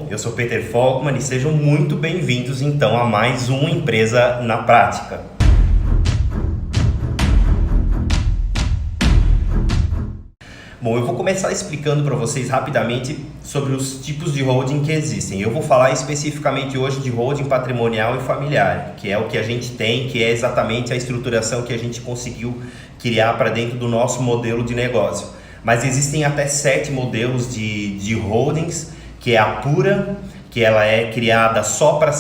Eu sou Peter Folkman e sejam muito bem-vindos então a mais uma Empresa na Prática. Bom, eu vou começar explicando para vocês rapidamente sobre os tipos de holding que existem. Eu vou falar especificamente hoje de holding patrimonial e familiar, que é o que a gente tem, que é exatamente a estruturação que a gente conseguiu criar para dentro do nosso modelo de negócio. Mas existem até 7 modelos de holdings, que é a pura, que ela é criada só para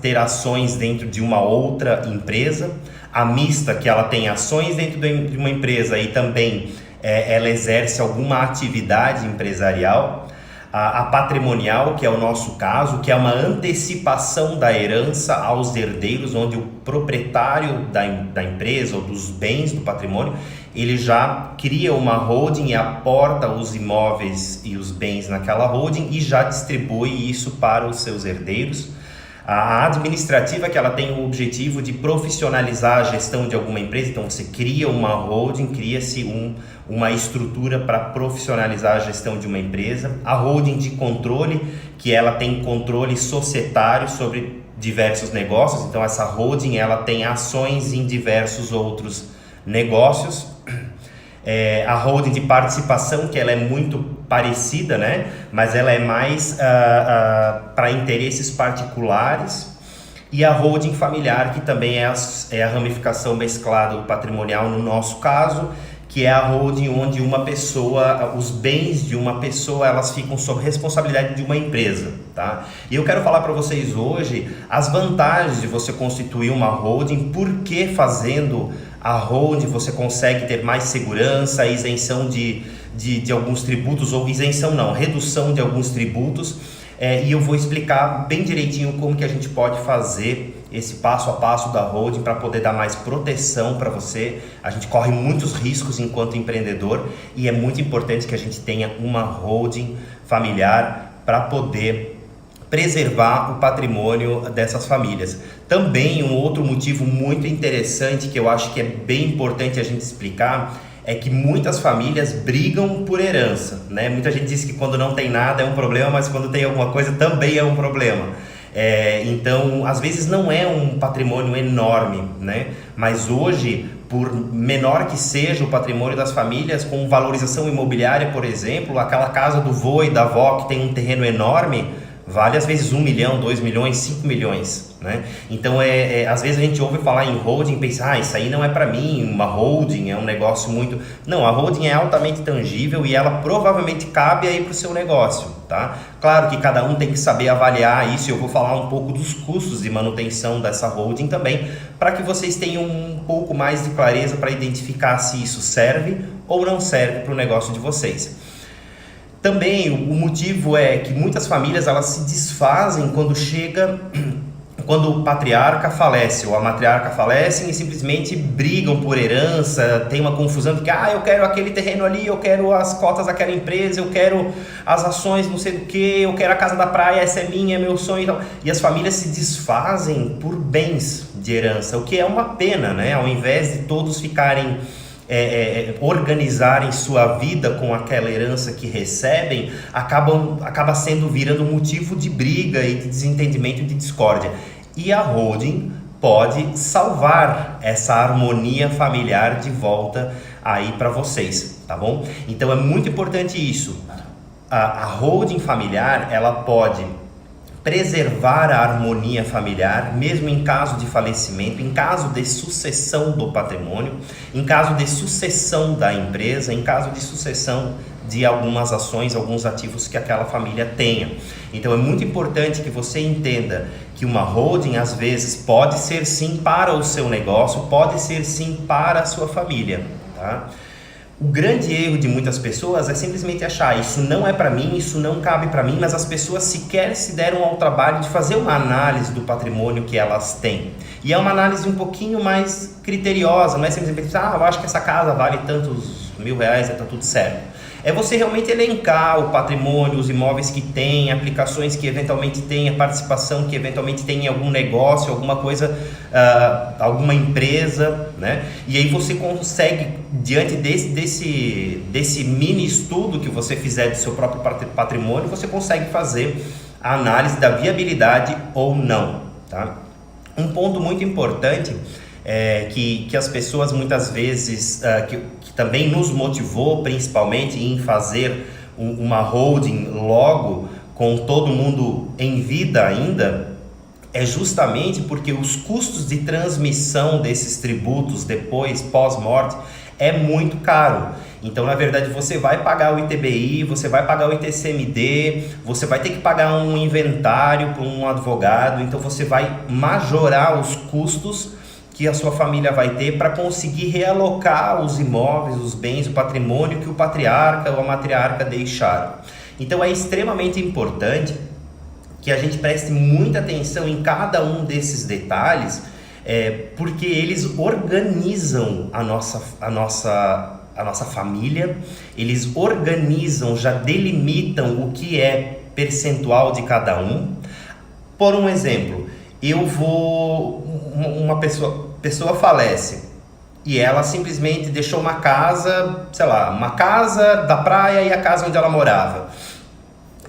ter ações dentro de uma outra empresa. A mista, que ela tem ações dentro de uma empresa e também ela exerce alguma atividade empresarial. A patrimonial, que é o nosso caso, que é uma antecipação da herança aos herdeiros, onde o proprietário da empresa ou dos bens do patrimônio, ele já cria uma holding e aporta os imóveis e os bens naquela holding e já distribui isso para os seus herdeiros. A administrativa, que ela tem o objetivo de profissionalizar a gestão de alguma empresa, então você cria uma holding, cria-se uma estrutura para profissionalizar a gestão de uma empresa. A holding de controle, que ela tem controle societário sobre diversos negócios, então essa holding ela tem ações em diversos outros negócios. A holding de participação, que ela é muito parecida, né? Mas ela é mais para interesses particulares. E a holding familiar, que também é a ramificação mesclada do patrimonial no nosso caso, que é a holding onde uma pessoa, os bens de uma pessoa, elas ficam sob responsabilidade de uma empresa, tá? E eu quero falar para vocês hoje as vantagens de você constituir uma holding, porque fazendo a holding você consegue ter mais segurança, isenção de alguns tributos, ou isenção não, redução de alguns tributos, e eu vou explicar bem direitinho como que a gente pode fazer esse passo a passo da holding para poder dar mais proteção para você. A gente corre muitos riscos enquanto empreendedor e é muito importante que a gente tenha uma holding familiar para poder preservar o patrimônio dessas famílias. Também um outro motivo muito interessante que eu acho que é bem importante a gente explicar é que muitas famílias brigam por herança, né? Muita gente diz que quando não tem nada é um problema, mas quando tem alguma coisa também é um problema. Então, às vezes não é um patrimônio enorme, né? Mas hoje, por menor que seja o patrimônio das famílias, com valorização imobiliária, por exemplo, aquela casa do vô e da avó que tem um terreno enorme, vale às vezes 1 milhão, 2 milhões, 5 milhões, né? Então, às vezes a gente ouve falar em holding e pensa, isso aí não é para mim, uma holding é um negócio muito... Não, a holding é altamente tangível e ela provavelmente cabe aí para o seu negócio, tá? Claro que cada um tem que saber avaliar isso, e eu vou falar um pouco dos custos de manutenção dessa holding também, para que vocês tenham um pouco mais de clareza para identificar se isso serve ou não serve para o negócio de vocês. Também o motivo é que muitas famílias elas se desfazem quando o patriarca falece ou a matriarca falecem e simplesmente brigam por herança, tem uma confusão porque eu quero aquele terreno ali, eu quero as cotas daquela empresa, eu quero as ações não sei do que, eu quero a casa da praia, essa é minha, é meu sonho e tal. E as famílias se desfazem por bens de herança, o que é uma pena, né? Ao invés de todos ficarem organizarem sua vida com aquela herança que recebem, acaba virando motivo de briga e de desentendimento e de discórdia. E a holding pode salvar essa harmonia familiar de volta aí para vocês, tá bom? Então é muito importante isso. A holding familiar, ela pode preservar a harmonia familiar, mesmo em caso de falecimento, em caso de sucessão do patrimônio, em caso de sucessão da empresa, em caso de sucessão de algumas ações, alguns ativos que aquela família tenha. Então é muito importante que você entenda que uma holding às vezes pode ser sim para o seu negócio, pode ser sim para a sua família, tá? O grande erro de muitas pessoas é simplesmente achar isso não é para mim, isso não cabe para mim, mas as pessoas sequer se deram ao trabalho de fazer uma análise do patrimônio que elas têm. E é uma análise um pouquinho mais criteriosa, não é simplesmente eu acho que essa casa vale tantos R$1.000, tá tudo certo. É você realmente elencar o patrimônio, os imóveis que tem, aplicações que eventualmente tem, a participação que eventualmente tem em algum negócio, alguma coisa, alguma empresa, né? E aí você consegue, diante desse mini estudo que você fizer do seu próprio patrimônio, você consegue fazer a análise da viabilidade ou não, tá? Um ponto muito importante que as pessoas muitas vezes, que também nos motivou principalmente em fazer uma holding logo com todo mundo em vida ainda, é justamente porque os custos de transmissão desses tributos depois, pós-morte, é muito caro. Então, na verdade, você vai pagar o ITBI, você vai pagar o ITCMD, você vai ter que pagar um inventário para um advogado, então você vai majorar os custos que a sua família vai ter para conseguir realocar os imóveis, os bens, o patrimônio que o patriarca ou a matriarca deixaram. Então, é extremamente importante que a gente preste muita atenção em cada um desses detalhes, porque eles organizam a nossa família, eles organizam, já delimitam o que é percentual de cada um. Por um exemplo, uma pessoa falece e ela simplesmente deixou uma casa, sei lá, uma casa da praia e a casa onde ela morava.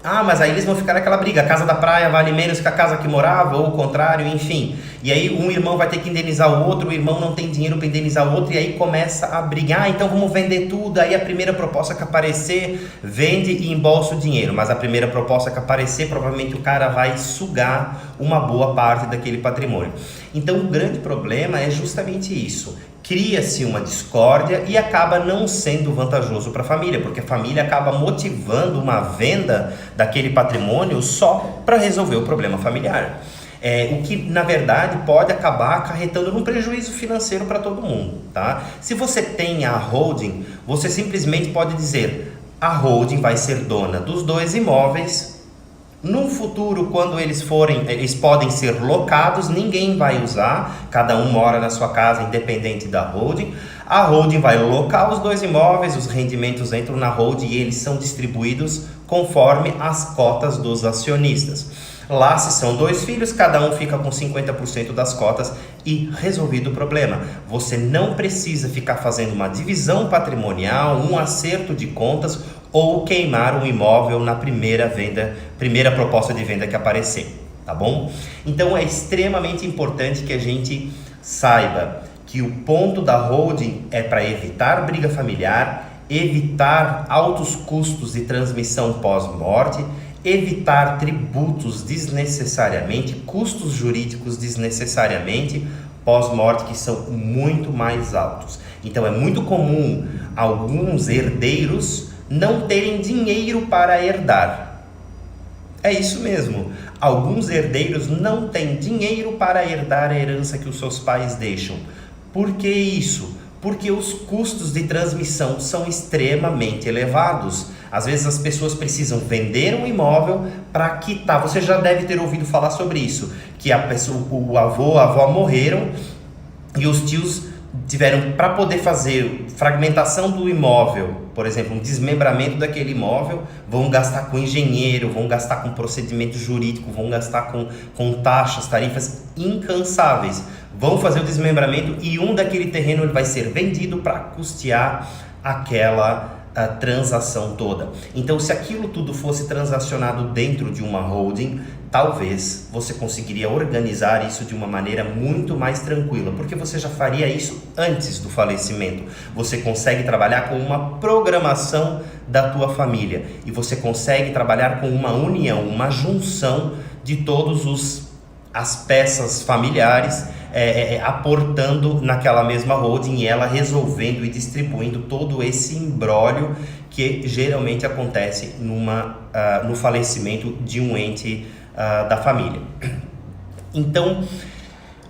Ah, mas aí eles vão ficar naquela briga, a casa da praia vale menos que a casa que morava, ou o contrário, enfim. E aí um irmão vai ter que indenizar o outro, o irmão não tem dinheiro para indenizar o outro, e aí começa a brigar. Ah, então vamos vender tudo, aí a primeira proposta que aparecer, vende e embolsa o dinheiro. Mas a primeira proposta que aparecer, provavelmente o cara vai sugar uma boa parte daquele patrimônio. Então o grande problema é justamente isso. Cria-se uma discórdia e acaba não sendo vantajoso para a família, porque a família acaba motivando uma venda daquele patrimônio só para resolver o problema familiar. O que na verdade pode acabar acarretando num prejuízo financeiro para todo mundo, tá? Se você tem a holding, você simplesmente pode dizer: a holding vai ser dona dos 2 imóveis. No futuro, quando eles podem ser locados, ninguém vai usar, cada um mora na sua casa independente da holding. A holding vai locar os 2 imóveis, os rendimentos entram na holding e eles são distribuídos conforme as cotas dos acionistas. Lá, se são 2 filhos, cada um fica com 50% das cotas e resolvido o problema. Você não precisa ficar fazendo uma divisão patrimonial, um acerto de contas ou queimar um imóvel na primeira proposta de venda que aparecer, tá bom? Então é extremamente importante que a gente saiba que o ponto da holding é para evitar briga familiar, evitar altos custos de transmissão pós-morte, evitar tributos desnecessariamente, custos jurídicos desnecessariamente pós-morte, que são muito mais altos. Então é muito comum alguns herdeiros não terem dinheiro para herdar. É isso mesmo. Alguns herdeiros não têm dinheiro para herdar a herança que os seus pais deixam. Por que isso? Porque os custos de transmissão são extremamente elevados. Às vezes as pessoas precisam vender um imóvel para quitar. Você já deve ter ouvido falar sobre isso, que o avô, a avó morreram e os tios tiveram, para poder fazer fragmentação do imóvel, por exemplo, um desmembramento daquele imóvel, vão gastar com engenheiro, vão gastar com procedimento jurídico, vão gastar com taxas, tarifas incansáveis. Vão fazer o desmembramento e daquele terreno ele vai ser vendido para custear aquela transação toda. Então, se aquilo tudo fosse transacionado dentro de uma holding, talvez você conseguiria organizar isso de uma maneira muito mais tranquila, porque você já faria isso antes do falecimento. Você consegue trabalhar com uma programação da tua família e você consegue trabalhar com uma união, uma junção de todos as peças familiares, aportando naquela mesma holding e ela resolvendo e distribuindo todo esse imbróglio que geralmente acontece no falecimento de um ente da família. Então,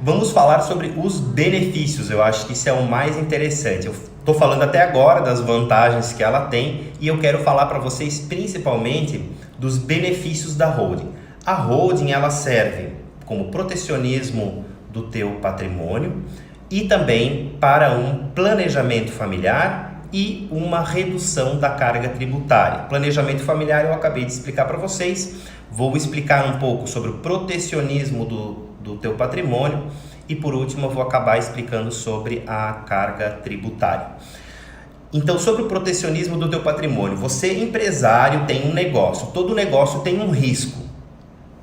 vamos falar sobre os benefícios. Eu acho que isso é o mais interessante. Eu estou falando até agora das vantagens que ela tem e eu quero falar para vocês principalmente dos benefícios da holding. A holding ela serve como protecionismo do teu patrimônio e também para um planejamento familiar e uma redução da carga tributária. Planejamento familiar eu acabei de explicar para vocês. Vou explicar um pouco sobre o protecionismo do teu patrimônio e por último eu vou acabar explicando sobre a carga tributária. Então, sobre o protecionismo do teu patrimônio, você empresário tem um negócio, todo negócio tem um risco.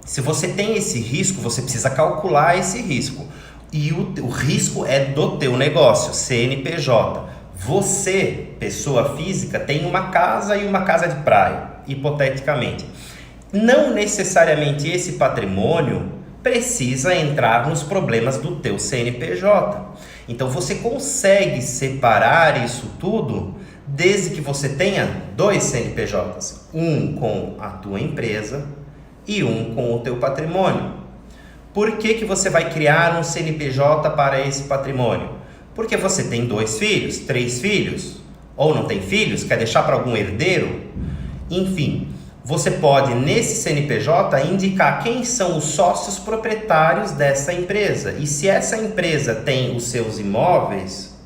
Se você tem esse risco, você precisa calcular esse risco. E o risco é do teu negócio, CNPJ. Você, pessoa física, tem uma casa e uma casa de praia, hipoteticamente. Não necessariamente esse patrimônio precisa entrar nos problemas do teu CNPJ. Então você consegue separar isso tudo desde que você tenha 2 CNPJs, um com a tua empresa e um com o teu patrimônio. Por que você vai criar um CNPJ para esse patrimônio? Porque você tem 2 filhos, 3 filhos, ou não tem filhos, quer deixar para algum herdeiro? Enfim, você pode nesse CNPJ indicar quem são os sócios proprietários dessa empresa. E se essa empresa tem os seus imóveis,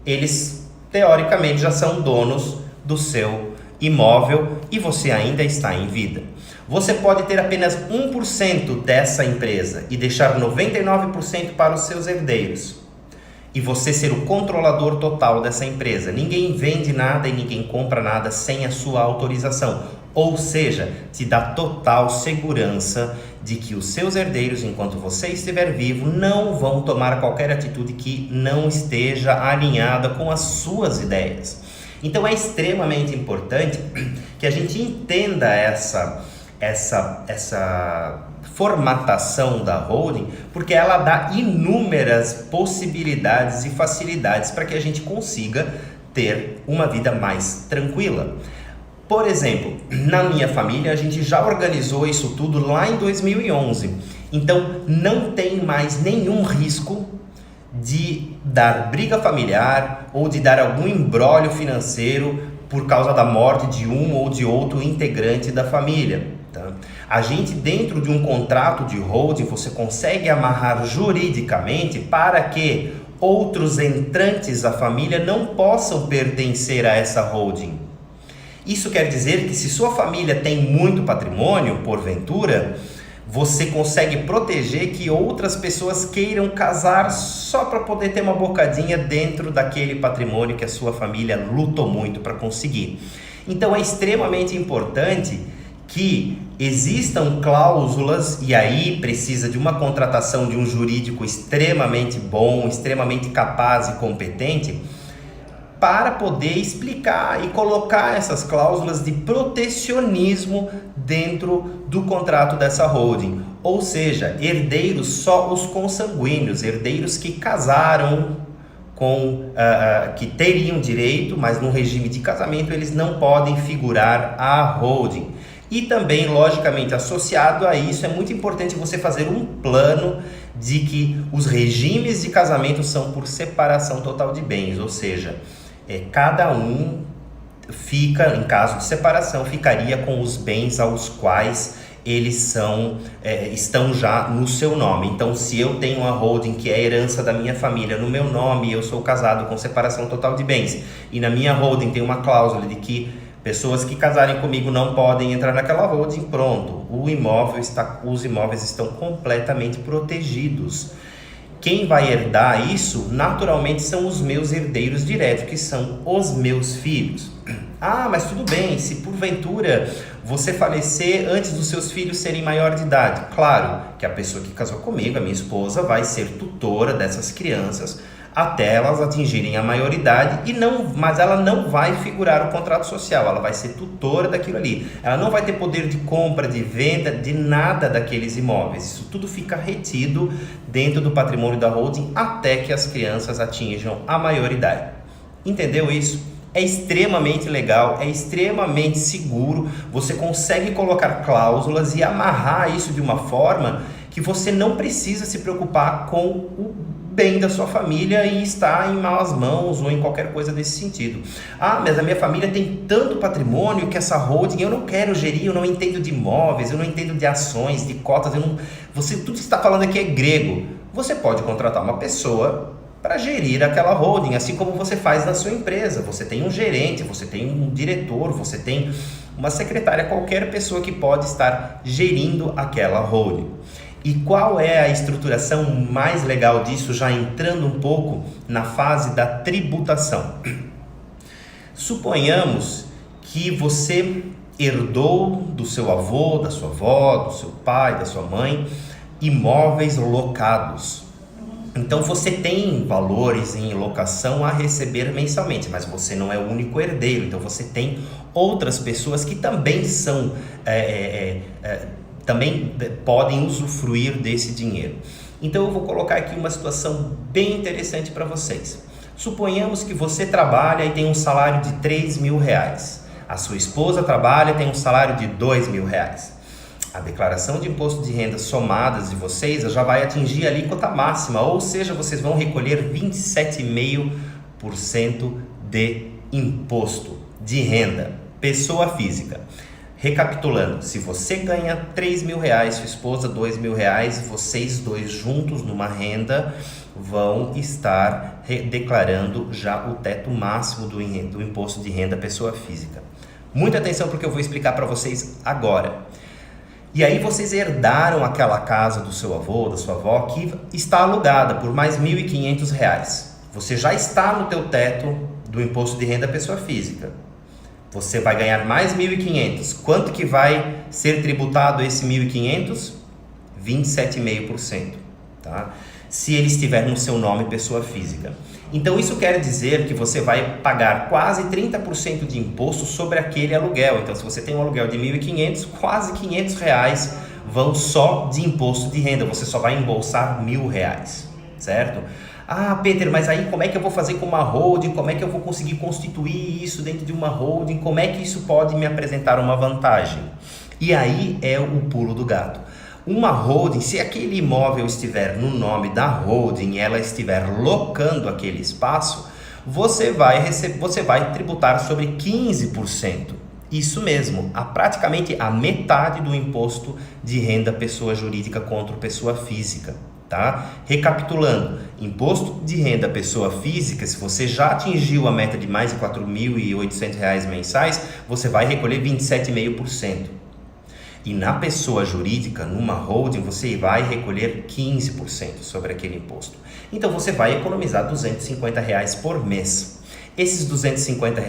eles teoricamente já são donos do seu imóvel e você ainda está em vida. Você pode ter apenas 1% dessa empresa e deixar 99% para os seus herdeiros. E você ser o controlador total dessa empresa. Ninguém vende nada e ninguém compra nada sem a sua autorização. Ou seja, te dá total segurança de que os seus herdeiros, enquanto você estiver vivo, não vão tomar qualquer atitude que não esteja alinhada com as suas ideias. Então é extremamente importante que a gente entenda essa formatação da holding, porque ela dá inúmeras possibilidades e facilidades para que a gente consiga ter uma vida mais tranquila. Por exemplo, na minha família a gente já organizou isso tudo lá em 2011, então não tem mais nenhum risco de dar briga familiar ou de dar algum imbróglio financeiro por causa da morte de um ou de outro integrante da família. Tá? A gente, dentro de um contrato de holding, você consegue amarrar juridicamente para que outros entrantes da família não possam pertencer a essa holding. Isso quer dizer que se sua família tem muito patrimônio, porventura, você consegue proteger que outras pessoas queiram casar só para poder ter uma bocadinha dentro daquele patrimônio que a sua família lutou muito para conseguir. Então é extremamente importante que existam cláusulas, e aí precisa de uma contratação de um jurídico extremamente bom, extremamente capaz e competente, para poder explicar e colocar essas cláusulas de protecionismo dentro do contrato dessa holding. Ou seja, herdeiros só os consanguíneos, herdeiros que casaram que teriam direito, mas no regime de casamento eles não podem figurar a holding. E também, logicamente, associado a isso, é muito importante você fazer um plano de que os regimes de casamento são por separação total de bens, ou seja, cada um fica, em caso de separação, ficaria com os bens aos quais eles estão já no seu nome. Então, se eu tenho uma holding que é herança da minha família no meu nome, eu sou casado com separação total de bens, e na minha holding tem uma cláusula de que pessoas que casarem comigo não podem entrar naquela holding, pronto, os imóveis estão completamente protegidos. Quem vai herdar isso, naturalmente, são os meus herdeiros diretos, que são os meus filhos. Ah, mas tudo bem, se porventura você falecer antes dos seus filhos serem maior de idade. Claro que a pessoa que casou comigo, a minha esposa, vai ser tutora dessas crianças até elas atingirem a maioridade, mas ela não vai figurar o contrato social, ela vai ser tutora daquilo ali. Ela não vai ter poder de compra, de venda, de nada daqueles imóveis. Isso tudo fica retido dentro do patrimônio da holding até que as crianças atinjam a maioridade. Entendeu isso? É extremamente legal, é extremamente seguro, você consegue colocar cláusulas e amarrar isso de uma forma que você não precisa se preocupar com o bem da sua família e estar em más mãos ou em qualquer coisa desse sentido. Ah, mas a minha família tem tanto patrimônio que essa holding eu não quero gerir, eu não entendo de imóveis, eu não entendo de ações, de cotas, tudo que você está falando aqui é grego. Você pode contratar uma pessoa para gerir aquela holding, assim como você faz na sua empresa. Você tem um gerente, você tem um diretor, você tem uma secretária, qualquer pessoa que pode estar gerindo aquela holding. E qual é a estruturação mais legal disso, já entrando um pouco na fase da tributação? Suponhamos que você herdou do seu avô, da sua avó, do seu pai, da sua mãe, imóveis locados. Então você tem valores em locação a receber mensalmente, mas você não é o único herdeiro. Então você tem outras pessoas que também são, também podem usufruir desse dinheiro. Então eu vou colocar aqui uma situação bem interessante para vocês. Suponhamos que você trabalha e tem um salário de 3 mil reais. A sua esposa trabalha e tem um salário de 2 mil reais. A declaração de imposto de renda somadas de vocês já vai atingir a alíquota máxima, ou seja, vocês vão recolher 27,5% de imposto de renda, pessoa física. Recapitulando, se você ganha 3 mil reais, sua esposa 2 mil reais, vocês dois juntos numa renda vão estar declarando já o teto máximo do imposto de renda pessoa física. Muita atenção porque eu vou explicar para vocês agora. E aí vocês herdaram aquela casa do seu avô, da sua avó, que está alugada por mais R$ 1.500. Você já está no teu teto do imposto de renda pessoa física. Você vai ganhar mais 1.500. Quanto que vai ser tributado esse 1.500? 27,5%, tá? Se ele estiver no seu nome pessoa física. Então isso quer dizer que você vai pagar quase 30% de imposto sobre aquele aluguel. Então se você tem um aluguel de 1.500, quase 500 reais vão só de imposto de renda. Você só vai embolsar R$1.000, certo? Ah, Peter, mas aí como é que eu vou fazer com uma holding? Como é que eu vou conseguir constituir isso dentro de uma holding? Como é que isso pode me apresentar uma vantagem? E aí é o pulo do gato. Uma holding, se aquele imóvel estiver no nome da holding e ela estiver locando aquele espaço, você vai tributar sobre 15%. Isso mesmo, praticamente a metade do imposto de renda pessoa jurídica contra pessoa física. Tá? Recapitulando, imposto de renda pessoa física, se você já atingiu a meta de mais de R$ 4.800 mensais, você vai recolher 27,5%. E na pessoa jurídica, numa holding, você vai recolher 15% sobre aquele imposto. Então você vai economizar R$ 250 por mês. Esses R$ 250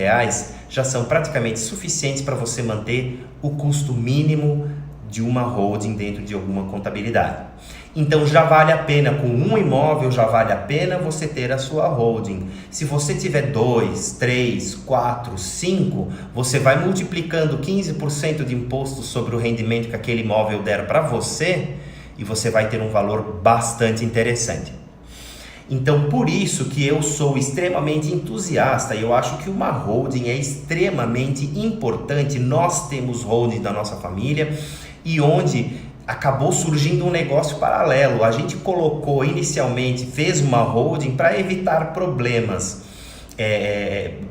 já são praticamente suficientes para você manter o custo mínimo de uma holding dentro de alguma contabilidade. Então já vale a pena, com um imóvel já vale a pena você ter a sua holding. Se você tiver 2, 3, 4, 5, você vai multiplicando 15% de imposto sobre o rendimento que aquele imóvel der para você e você vai ter um valor bastante interessante. Então por isso que eu sou extremamente entusiasta e eu acho que uma holding é extremamente importante. Nós temos holding da nossa família e onde acabou surgindo um negócio paralelo. A gente colocou inicialmente, fez uma holding para evitar problemas,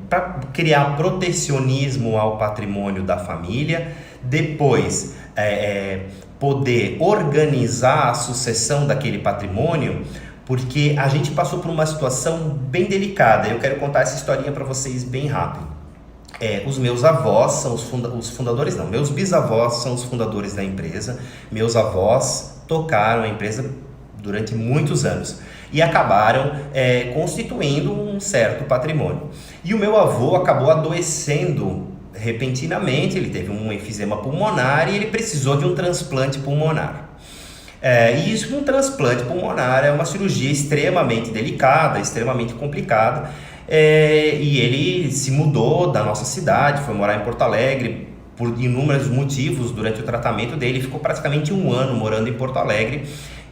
para criar protecionismo ao patrimônio da família, depois poder organizar a sucessão daquele patrimônio, porque a gente passou por uma situação bem delicada. Eu quero contar essa historinha para vocês bem rápido. Os meus avós são os fundadores, não, meus bisavós são os fundadores da empresa. Meus avós tocaram a empresa durante muitos anos e acabaram constituindo um certo patrimônio. E o meu avô acabou adoecendo repentinamente, ele teve um enfisema pulmonar e ele precisou de um transplante pulmonar. E um transplante pulmonar é uma cirurgia extremamente delicada, extremamente complicada. E ele se mudou da nossa cidade, foi morar em Porto Alegre por inúmeros motivos. Durante o tratamento dele, ficou praticamente 1 ano morando em Porto Alegre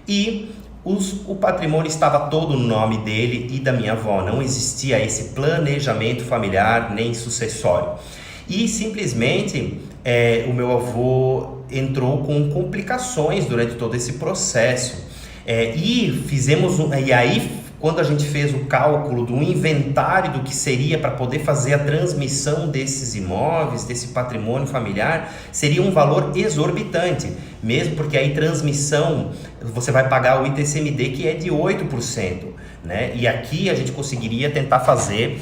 e o patrimônio estava todo no nome dele e da minha avó. Não existia esse planejamento familiar nem sucessório e simplesmente o meu avô entrou com complicações durante todo esse processo e aí quando a gente fez o cálculo do inventário do que seria para poder fazer a transmissão desses imóveis, desse patrimônio familiar, seria um valor exorbitante, mesmo porque aí transmissão, você vai pagar o ITCMD que é de 8%, né? E aqui a gente conseguiria tentar fazer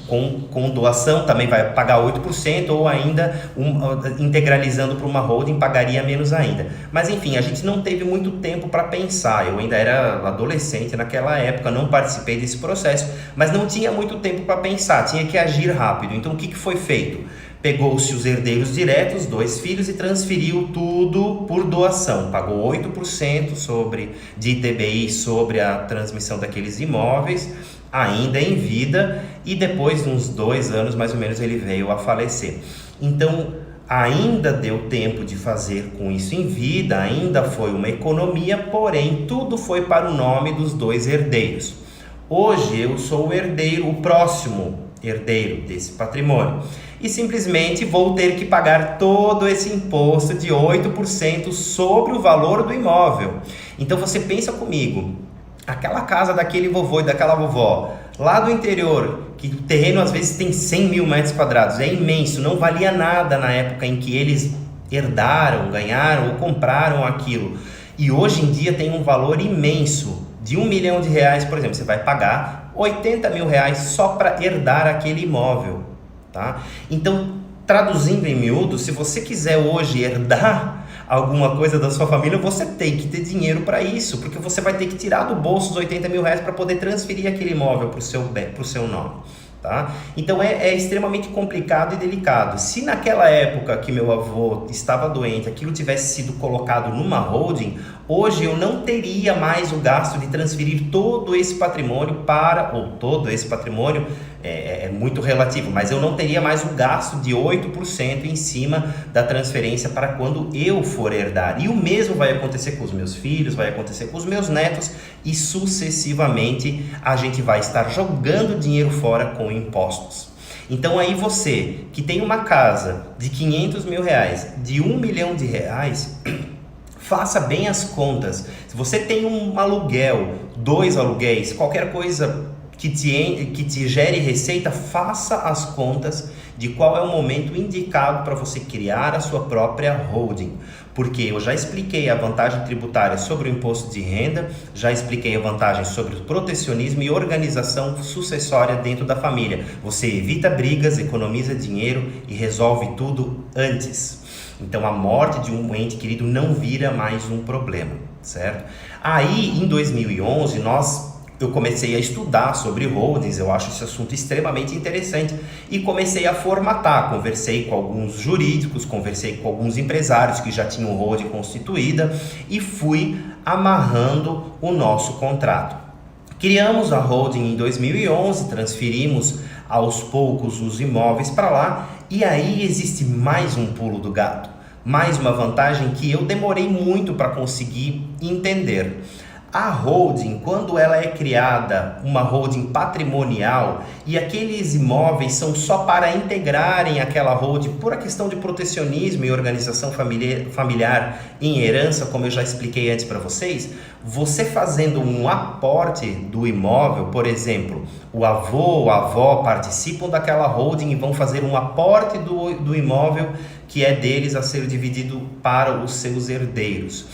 com doação, também vai pagar 8%, ou ainda integralizando para uma holding pagaria menos ainda. Mas enfim, a gente não teve muito tempo para pensar. Eu ainda era adolescente naquela época, não participei desse processo, mas não tinha muito tempo para pensar, tinha que agir rápido. Então o que foi feito? Pegou-se os herdeiros diretos, 2 filhos, e transferiu tudo por doação. Pagou 8% de ITBI sobre a transmissão daqueles imóveis, ainda em vida, e depois de uns 2 anos, mais ou menos, ele veio a falecer. Então, ainda deu tempo de fazer com isso em vida, ainda foi uma economia, porém, tudo foi para o nome dos 2 herdeiros. Hoje, eu sou o herdeiro, o próximo herdeiro desse patrimônio, e simplesmente vou ter que pagar todo esse imposto de 8% sobre o valor do imóvel. Então você pensa comigo, aquela casa daquele vovô e daquela vovó, lá do interior, que o terreno às vezes tem 100 mil metros quadrados, é imenso, não valia nada na época em que eles herdaram, ganharam ou compraram aquilo, e hoje em dia tem um valor imenso, de R$1 milhão, por exemplo, você vai pagar R$80 mil só para herdar aquele imóvel, tá? Então, traduzindo em miúdo, se você quiser hoje herdar alguma coisa da sua família, você tem que ter dinheiro para isso, porque você vai ter que tirar do bolso os R$80 mil para poder transferir aquele imóvel para o seu nome. Tá? Então é extremamente complicado e delicado. Se naquela época que meu avô estava doente, aquilo tivesse sido colocado numa holding, hoje eu não teria mais o gasto de transferir todo esse patrimônio todo esse patrimônio é muito relativo, mas eu não teria mais o gasto de 8% em cima da transferência para quando eu for herdar. E o mesmo vai acontecer com os meus filhos, vai acontecer com os meus netos, e sucessivamente a gente vai estar jogando dinheiro fora com impostos. Então aí você que tem uma casa de R$500 mil, de R$1 milhão, faça bem as contas. Se você tem um aluguel, 2 aluguéis, qualquer coisa que te gere receita, faça as contas de qual é o momento indicado para você criar a sua própria holding. Porque eu já expliquei a vantagem tributária sobre o imposto de renda, já expliquei a vantagem sobre o protecionismo e organização sucessória dentro da família. Você evita brigas, economiza dinheiro e resolve tudo antes. Então a morte de um ente querido não vira mais um problema, certo? Aí em 2011 eu comecei a estudar sobre holdings, eu acho esse assunto extremamente interessante, e comecei a formatar. Conversei com alguns jurídicos, conversei com alguns empresários que já tinham holding constituída e fui amarrando o nosso contrato. Criamos a holding em 2011, transferimos aos poucos os imóveis para lá, e aí existe mais um pulo do gato, mais uma vantagem que eu demorei muito para conseguir entender. A holding, quando ela é criada, uma holding patrimonial, e aqueles imóveis são só para integrarem aquela holding por a questão de protecionismo e organização familiar em herança, como eu já expliquei antes para vocês, você fazendo um aporte do imóvel, por exemplo, o avô ou a avó participam daquela holding e vão fazer um aporte do imóvel que é deles a ser dividido para os seus herdeiros.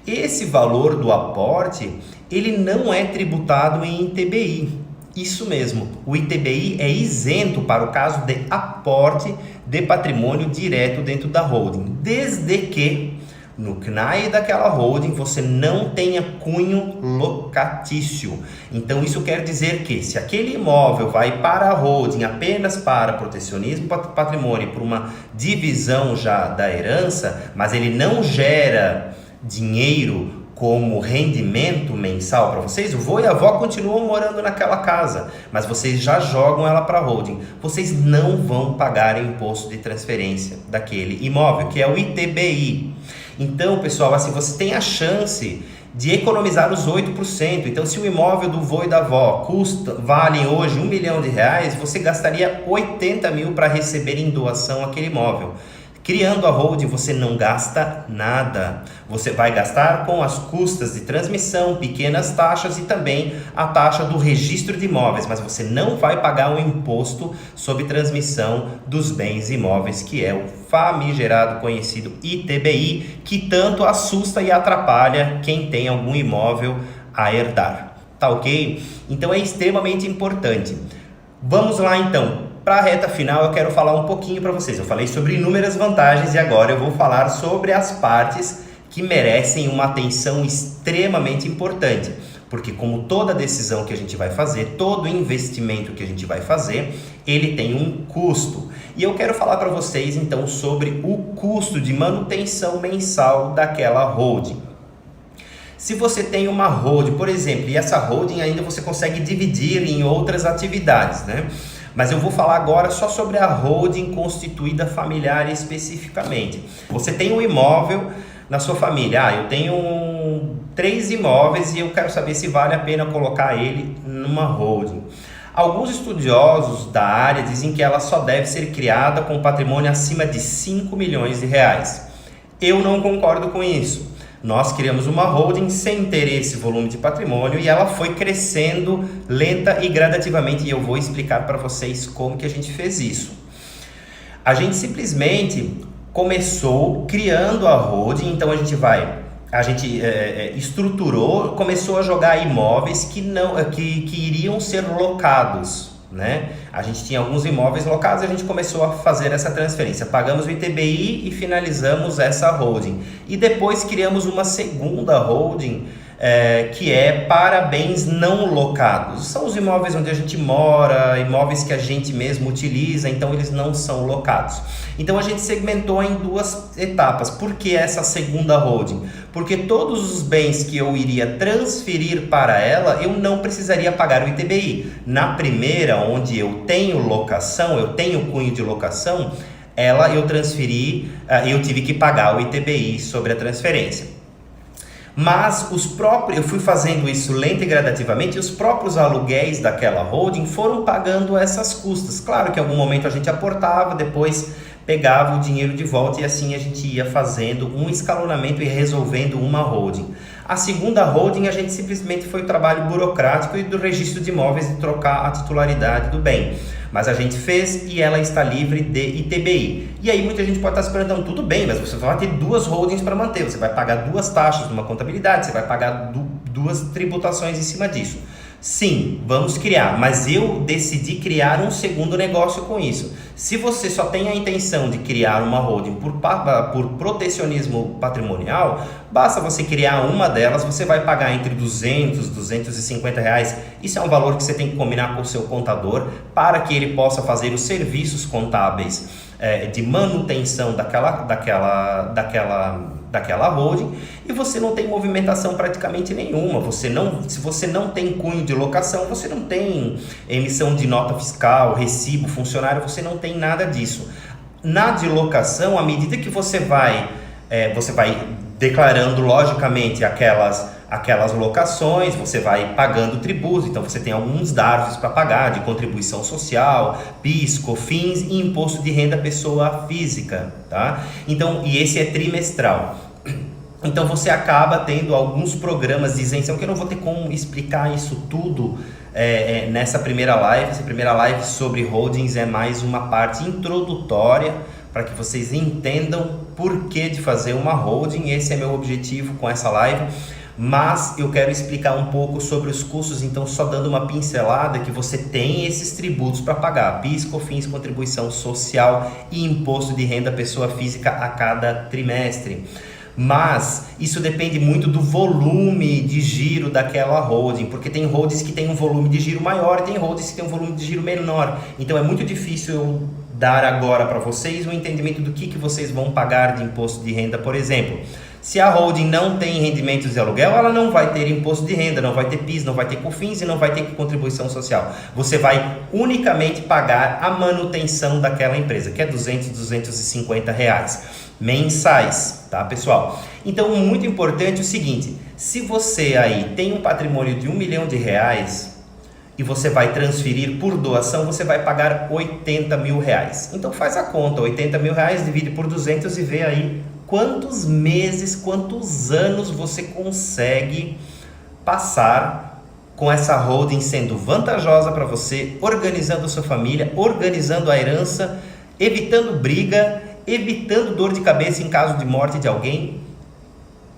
Esse valor do aporte, ele não é tributado em ITBI. Isso mesmo, o ITBI é isento para o caso de aporte de patrimônio direto dentro da holding, desde que no CNAE daquela holding você não tenha cunho locatício. Então isso quer dizer que se aquele imóvel vai para a holding apenas para protecionismo patrimônio, por uma divisão já da herança, mas ele não gera dinheiro como rendimento mensal para vocês, o vô e a avó continuam morando naquela casa, mas vocês já jogam ela para a holding. Vocês não vão pagar imposto de transferência daquele imóvel, que é o ITBI. Então, pessoal, assim, você tem a chance de economizar os 8%. Então, se o imóvel do vô e da avó vale hoje R$1 milhão, você gastaria 80 mil para receber em doação aquele imóvel. Criando a holding, você não gasta nada. Você vai gastar com as custas de transmissão, pequenas taxas e também a taxa do registro de imóveis, mas você não vai pagar o imposto sobre transmissão dos bens imóveis, que é o famigerado conhecido ITBI, que tanto assusta e atrapalha quem tem algum imóvel a herdar. Tá ok? Então é extremamente importante. Vamos lá então. Para a reta final eu quero falar um pouquinho para vocês. Eu falei sobre inúmeras vantagens e agora eu vou falar sobre as partes que merecem uma atenção extremamente importante. Porque como toda decisão que a gente vai fazer, todo investimento que a gente vai fazer, ele tem um custo. E eu quero falar para vocês então sobre o custo de manutenção mensal daquela holding. Se você tem uma holding, por exemplo, e essa holding ainda você consegue dividir em outras atividades, né? Mas eu vou falar agora só sobre a holding constituída familiar especificamente. Você tem um imóvel na sua família. Eu tenho 3 imóveis e eu quero saber se vale a pena colocar ele numa holding. Alguns estudiosos da área dizem que ela só deve ser criada com patrimônio acima de 5 milhões de reais. Eu não concordo com isso. Nós criamos uma holding sem ter esse volume de patrimônio e ela foi crescendo lenta e gradativamente, e eu vou explicar para vocês como que a gente fez isso. A gente simplesmente começou criando a holding, então a gente estruturou, começou a jogar imóveis que iriam ser locados, né? A gente tinha alguns imóveis locados e a gente começou a fazer essa transferência. Pagamos o ITBI e finalizamos essa holding. E depois criamos uma segunda holding que é para bens não locados. São os imóveis onde a gente mora, imóveis que a gente mesmo utiliza, então eles não são locados. Então a gente segmentou em 2 etapas. Por que essa segunda holding? Porque todos os bens que eu iria transferir para ela, eu não precisaria pagar o ITBI. Na primeira, onde eu tenho locação, eu tenho cunho de locação, eu transferi, eu tive que pagar o ITBI sobre a transferência. Mas eu fui fazendo isso lento e gradativamente, e os próprios aluguéis daquela holding foram pagando essas custas. Claro que em algum momento a gente aportava, depois pegava o dinheiro de volta, e assim a gente ia fazendo um escalonamento e resolvendo uma holding. A segunda holding, a gente simplesmente foi o trabalho burocrático e do registro de imóveis e trocar a titularidade do bem. Mas a gente fez e ela está livre de ITBI. E aí muita gente pode estar se perguntando, tudo bem, mas você vai ter 2 holdings para manter, você vai pagar 2 taxas numa contabilidade, você vai pagar 2 tributações em cima disso. Sim, vamos criar, mas eu decidi criar um segundo negócio com isso. Se você só tem a intenção de criar uma holding por protecionismo patrimonial, basta você criar uma delas, você vai pagar entre 200 e 250 reais. Isso é um valor que você tem que combinar com o seu contador para que ele possa fazer os serviços contábeis de manutenção daquela holding, e você não tem movimentação praticamente nenhuma. Se você não tem cunho de locação, você não tem emissão de nota fiscal, recibo, funcionário, você não tem nada disso. Na de locação, à medida que você vai declarando logicamente aquelas locações, você vai pagando tributos, então você tem alguns DARFs para pagar, de contribuição social, PIS, COFINS e imposto de renda pessoa física, tá? Então, e esse é trimestral. Então você acaba tendo alguns programas de isenção, que eu não vou ter como explicar isso tudo nessa primeira live. Essa primeira live sobre holdings é mais uma parte introdutória, para que vocês entendam por que de fazer uma holding. Esse é meu objetivo com essa live. Mas eu quero explicar um pouco sobre os custos, então só dando uma pincelada, que você tem esses tributos para pagar: PIS, COFINS, contribuição social e imposto de renda pessoa física a cada trimestre. Mas isso depende muito do volume de giro daquela holding, porque tem holdings que tem um volume de giro maior e tem holdings que tem um volume de giro menor. Então é muito difícil eu dar agora para vocês um entendimento do que vocês vão pagar de imposto de renda, por exemplo. Se a holding não tem rendimentos de aluguel, ela não vai ter imposto de renda, não vai ter PIS, não vai ter COFINS e não vai ter contribuição social. Você vai unicamente pagar a manutenção daquela empresa, que é 200, 250 reais mensais, tá, pessoal? Então, muito importante o seguinte: se você aí tem um patrimônio de 1 milhão de reais e você vai transferir por doação, você vai pagar 80 mil reais. Então faz a conta, 80 mil reais divide por 200 e vê aí quantos meses, quantos anos você consegue passar com essa holding sendo vantajosa para você, organizando a sua família, organizando a herança, evitando briga, evitando dor de cabeça em caso de morte de alguém,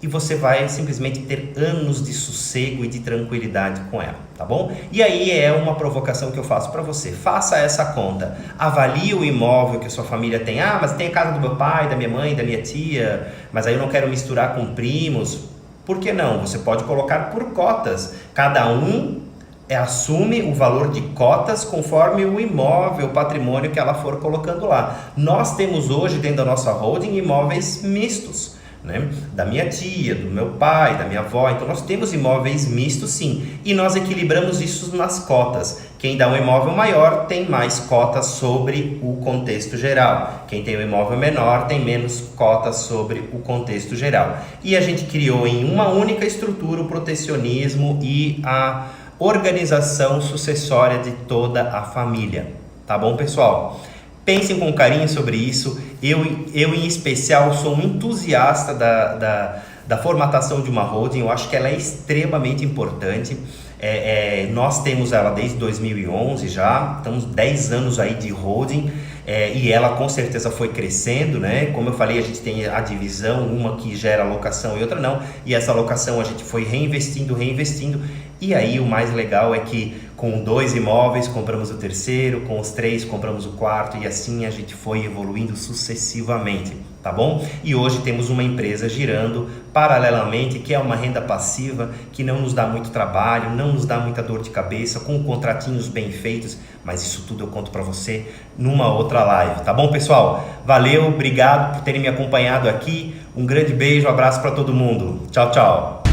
e você vai simplesmente ter anos de sossego e de tranquilidade com ela, tá bom? E aí é uma provocação que eu faço para você: faça essa conta, avalie o imóvel que a sua família tem. Mas tem a casa do meu pai, da minha mãe, da minha tia, mas aí eu não quero misturar com primos. Por que não? Você pode colocar por cotas. Cada um assume o valor de cotas conforme o imóvel, o patrimônio que ela for colocando lá. Nós temos hoje dentro da nossa holding imóveis mistos, né? Da minha tia, do meu pai, da minha avó. Então nós temos imóveis mistos, sim, e nós equilibramos isso nas cotas. Quem dá um imóvel maior tem mais cotas sobre o contexto geral. Quem tem um imóvel menor tem menos cotas sobre o contexto geral. E a gente criou em uma única estrutura o protecionismo e a organização sucessória de toda a família. Tá bom, pessoal? Pensem com carinho sobre isso. Eu em especial, sou um entusiasta da formatação de uma holding. Eu acho que ela é extremamente importante. Nós temos ela desde 2011 já, estamos 10 anos aí de holding, e ela com certeza foi crescendo, né? Como eu falei, a gente tem a divisão, uma que gera alocação e outra não, e essa alocação a gente foi reinvestindo, e aí o mais legal é que com 2 imóveis compramos o terceiro, com os 3 compramos o quarto, e assim a gente foi evoluindo sucessivamente, tá bom? E hoje temos uma empresa girando paralelamente, que é uma renda passiva, que não nos dá muito trabalho, não nos dá muita dor de cabeça, com contratinhos bem feitos, mas isso tudo eu conto para você numa outra live, tá bom, pessoal? Valeu, obrigado por terem me acompanhado aqui, um grande beijo, um abraço para todo mundo, tchau, tchau!